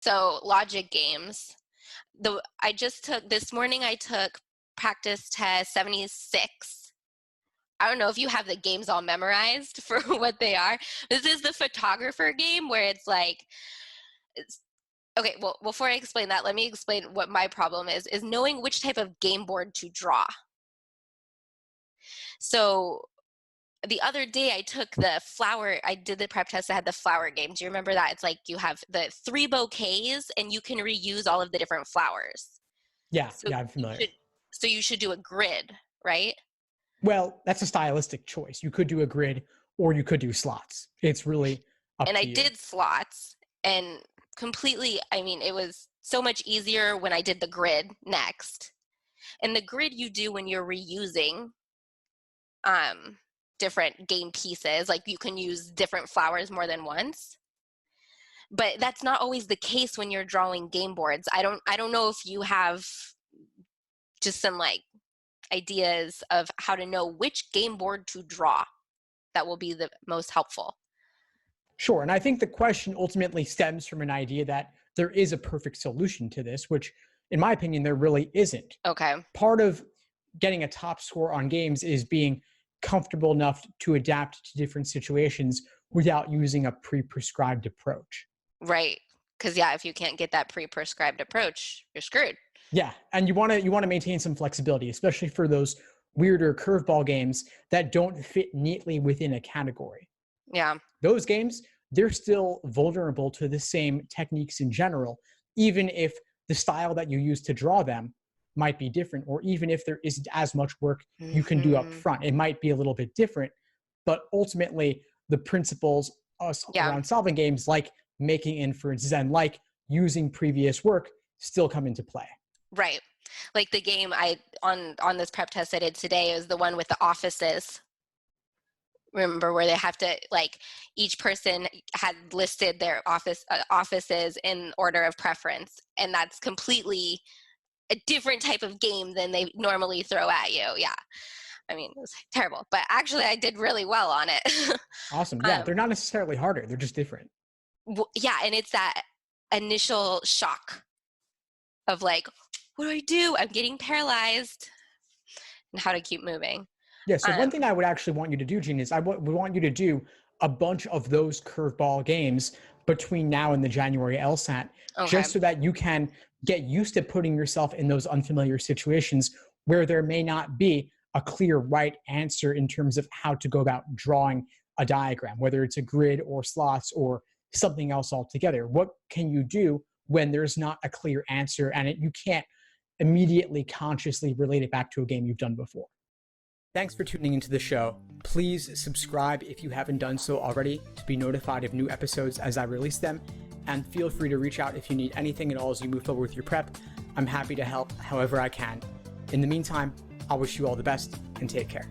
So logic games. This morning I took practice test 76. I don't know if you have the games all memorized for what they are. This is the photographer game where it's like, okay, well, before I explain that, let me explain what my problem is knowing which type of game board to draw. So the other day I did the prep test that had the flower game. Do you remember that? It's like you have the 3 bouquets and you can reuse all of the different flowers. Yeah, I'm familiar. So you should do a grid, right? Well, that's a stylistic choice. You could do a grid or you could do slots. It's really up to you. And I did slots and it was so much easier when I did the grid next. And the grid you do when you're reusing different game pieces, like you can use different flowers more than once. But that's not always the case when you're drawing game boards. I don't know if you have just some like ideas of how to know which game board to draw that will be the most helpful. Sure. And I think the question ultimately stems from an idea that there is a perfect solution to this, which in my opinion, there really isn't. Okay. Part of getting a top score on games is being comfortable enough to adapt to different situations without using a pre-prescribed approach. Right. Because if you can't get that pre-prescribed approach, you're screwed. Yeah, and you want to maintain some flexibility, especially for those weirder curveball games that don't fit neatly within a category. Yeah. Those games, they're still vulnerable to the same techniques in general, even if the style that you use to draw them might be different, or even if there isn't as much work you can do up front. It might be a little bit different, but ultimately the principles around solving games, like making inferences and like using previous work, still come into play. Right. Like the game on this prep test I did today is the one with the offices. Remember where they have to, like, each person had listed their offices in order of preference, and that's completely a different type of game than they normally throw at you. Yeah. I mean, it was terrible, but actually I did really well on it. Awesome. Yeah, they're not necessarily harder. They're just different. Yeah, and it's that initial shock of like, what do I do? I'm getting paralyzed, and how to keep moving. Yeah, so one thing I would actually want you to do, Gene, is we want you to do a bunch of those curveball games between now and the January LSAT, just so that you can get used to putting yourself in those unfamiliar situations where there may not be a clear right answer in terms of how to go about drawing a diagram, whether it's a grid or slots or something else altogether. What can you do when there's not a clear answer and you can't immediately consciously relate it back to a game you've done before? Thanks for tuning into the show. Please subscribe if you haven't done so already to be notified of new episodes as I release them. And feel free to reach out if you need anything at all as you move forward with your prep. I'm happy to help however I can. In the meantime, I'll wish you all the best and take care.